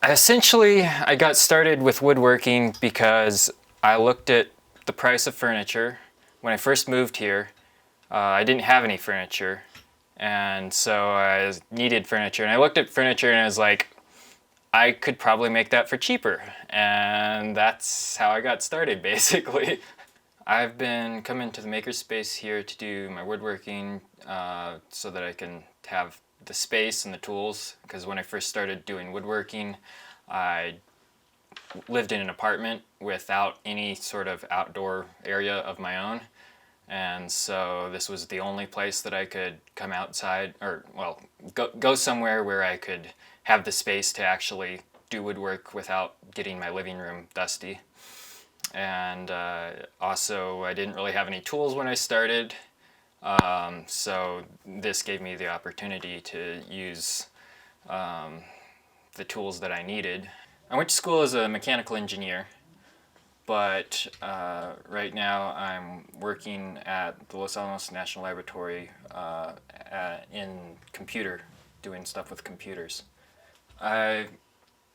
I got started with woodworking because I looked at the price of furniture. When I first moved here, I didn't have any furniture, and so I needed furniture. And I looked at furniture and I was like, I could probably make that for cheaper. And that's how I got started, basically. I've been coming to the makerspace here to do my woodworking so that I can have the space and the tools, because when I first started doing woodworking, I lived in an apartment without any sort of outdoor area of my own. And so this was the only place that I could come outside, or well, go somewhere where I could have the space to actually do woodwork without getting my living room dusty. And also, I didn't really have any tools when I started, so this gave me the opportunity to use the tools that I needed. I went to school as a mechanical engineer, but right now I'm working at the Los Alamos National Laboratory in doing stuff with computers. I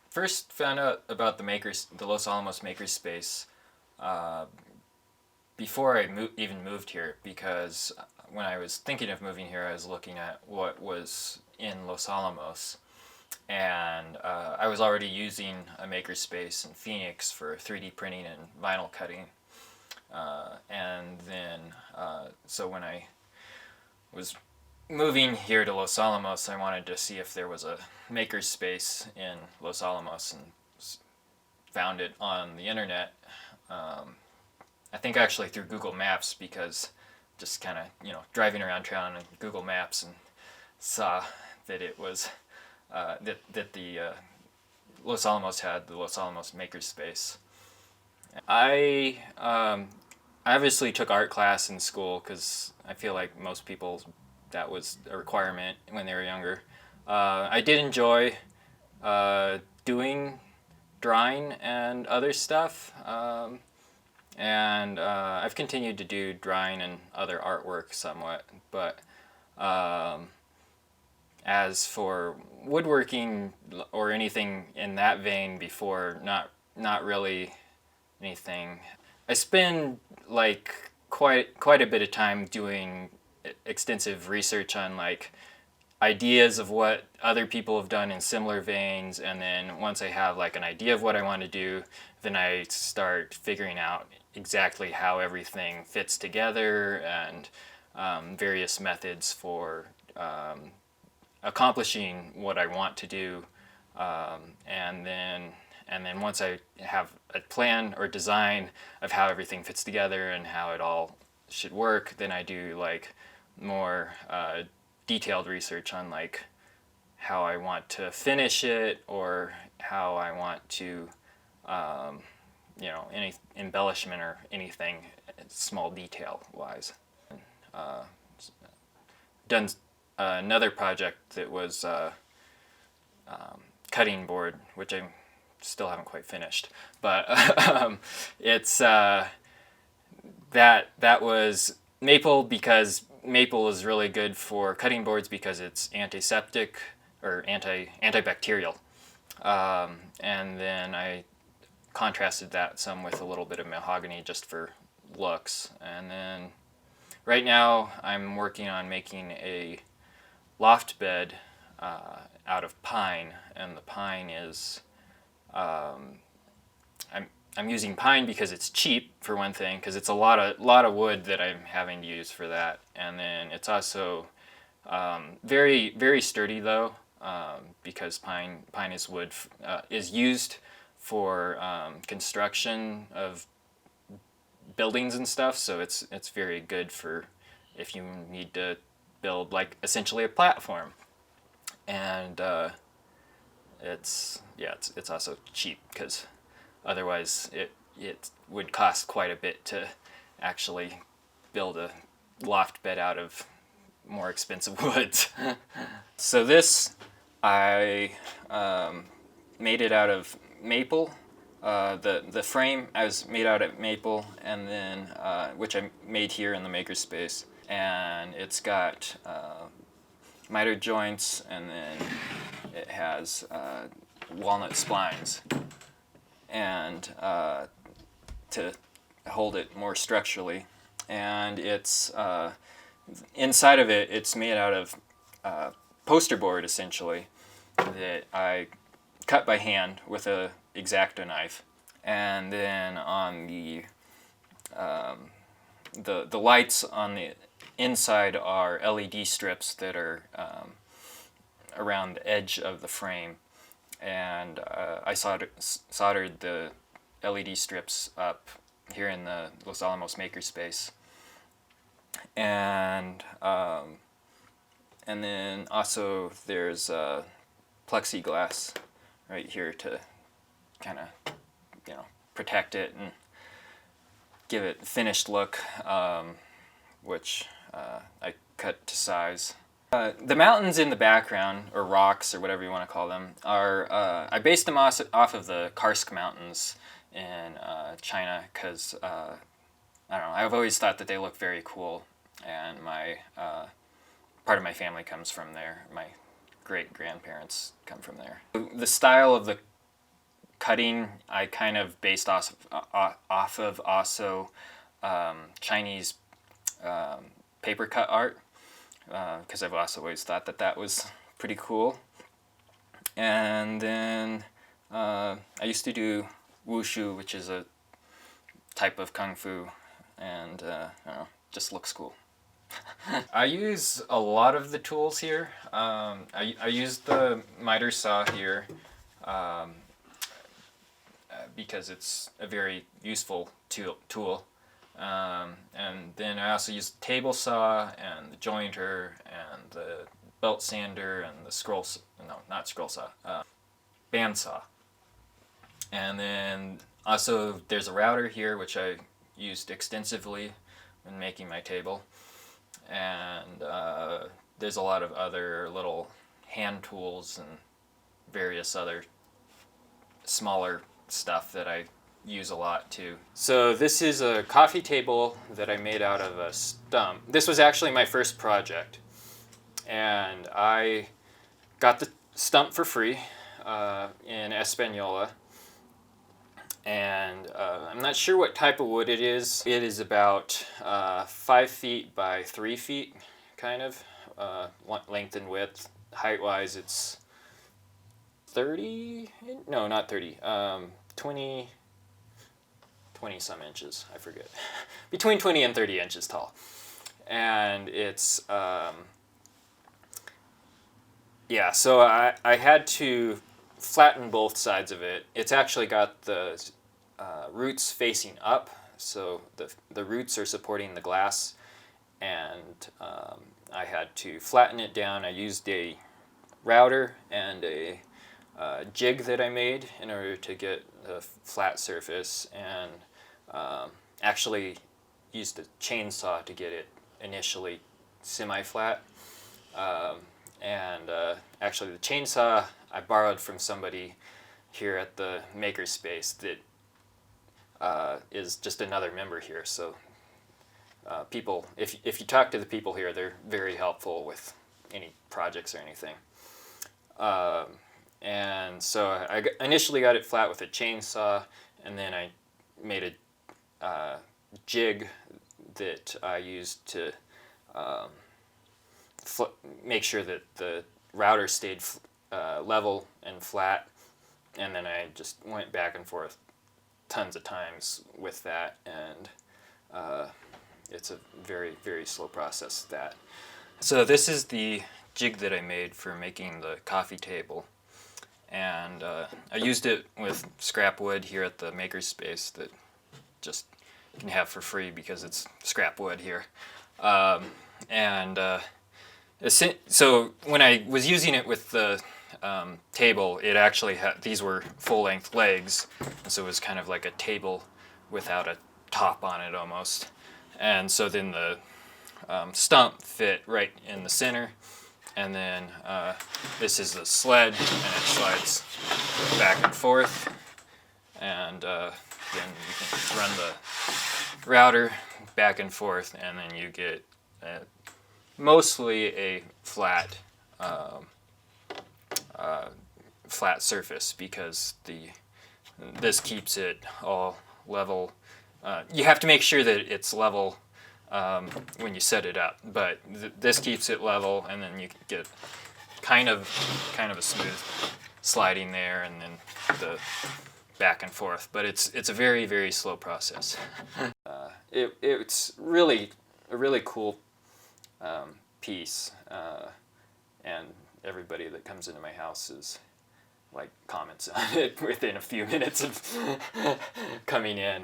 first found out about the Los Alamos Makerspace before I even moved here, because when I was thinking of moving here, I was looking at what was in Los Alamos, and I was already using a makerspace in Phoenix for 3D printing and vinyl cutting. And then, so when I was moving here to Los Alamos, I wanted to see if there was a makerspace in Los Alamos, and found it on the internet. I think actually through Google Maps, because just kind of, driving around town on Google Maps, and saw that it was that the Los Alamos had the Los Alamos Makerspace. I obviously took art class in school because I feel like most people that was a requirement when they were younger. I did enjoy doing drawing and other stuff, and I've continued to do drawing and other artwork somewhat, but as for woodworking or anything in that vein before, not really anything. I spend like quite a bit of time doing extensive research on like ideas of what other people have done in similar veins, and then once I have like an idea of what I want to do, then I start figuring out exactly how everything fits together, and various methods for accomplishing what I want to do, and then once I have a plan or design of how everything fits together and how it all should work, then I do like more detailed research on like how I want to finish it, or how I want to any embellishment or anything small detail wise. Done another project that was cutting board, which I still haven't quite finished, but it's that was maple, because maple is really good for cutting boards because it's antiseptic or antibacterial, and then I contrasted that some with a little bit of mahogany just for looks. And then right now I'm working on making a loft bed out of pine, and the pine is I'm using pine because it's cheap, for one thing, because it's a lot of wood that I'm having to use for that, and then it's also very very sturdy though, because pine is wood is used for construction of buildings and stuff, so it's very good for if you need to build like essentially a platform. And it's also cheap, because otherwise it would cost quite a bit to actually build a loft bed out of more expensive woods. So this, I made it out of maple. The frame I was made out of maple, and then which I made here in the makerspace, and it's got miter joints, and then it has walnut splines, and to hold it more structurally. And it's inside of it, it's made out of poster board essentially that I cut by hand with a X-Acto knife. And then on the lights on the inside are LED strips that are around the edge of the frame, and I soldered the LED strips up here in the Los Alamos makerspace, and then also there's plexiglass right here to kind of, you know, protect it and give it a finished look, which I cut to size. The mountains in the background, or rocks, or whatever you want to call them, are I based them off of the Karsk Mountains in China, because I don't know, I've always thought that they look very cool, and my part of my family comes from there. My great-grandparents come from there. The style of the cutting I kind of based off of also Chinese paper cut art, because I've also always thought that that was pretty cool. And then I used to do wushu, which is a type of kung fu, and I don't know, just looks cool. I use a lot of the tools here. I use the miter saw here because it's a very useful tool. And then I also use the table saw and the jointer and the belt sander and the band saw. And then also there's a router here, which I used extensively when making my table. And there's a lot of other little hand tools and various other smaller stuff that I use a lot too. So this is a coffee table that I made out of a stump. This was actually my first project, and I got the stump for free in Española, and I'm not sure what type of wood it is. It is about 5 feet by 3 feet, kind of, length and width. Height-wise, it's 30, no, not 30, 20 some inches, I forget. Between 20 and 30 inches tall. And it's, yeah, so I had to flatten both sides of it. It's actually got the roots facing up, so the roots are supporting the glass, and I had to flatten it down. I used a router and a jig that I made in order to get a flat surface, and actually used a chainsaw to get it initially semi-flat. Actually the chainsaw I borrowed from somebody here at the makerspace that is just another member here. So people, if you talk to the people here, they're very helpful with any projects or anything. And so I initially got it flat with a chainsaw, and then I made a jig that I used to make sure that the router stayed level and flat, and then I just went back and forth tons of times with that, and it's a very, very slow process, that. So this is the jig that I made for making the coffee table, and I used it with scrap wood here at the makerspace that just you can have for free because it's scrap wood here. So when I was using it with the table, it actually had, these were full-length legs, and so it was kind of like a table without a top on it almost. And so then the stump fit right in the center, and then this is the sled, and it slides back and forth, and then you can run the router back and forth, and then you get mostly a flat flat surface because this keeps it all level. You have to make sure that it's level when you set it up, but this keeps it level, and then you get kind of a smooth sliding there, and then the back and forth. But it's a very, very slow process. It's really a really cool piece, and everybody that comes into my house is like comments on it within a few minutes of coming in.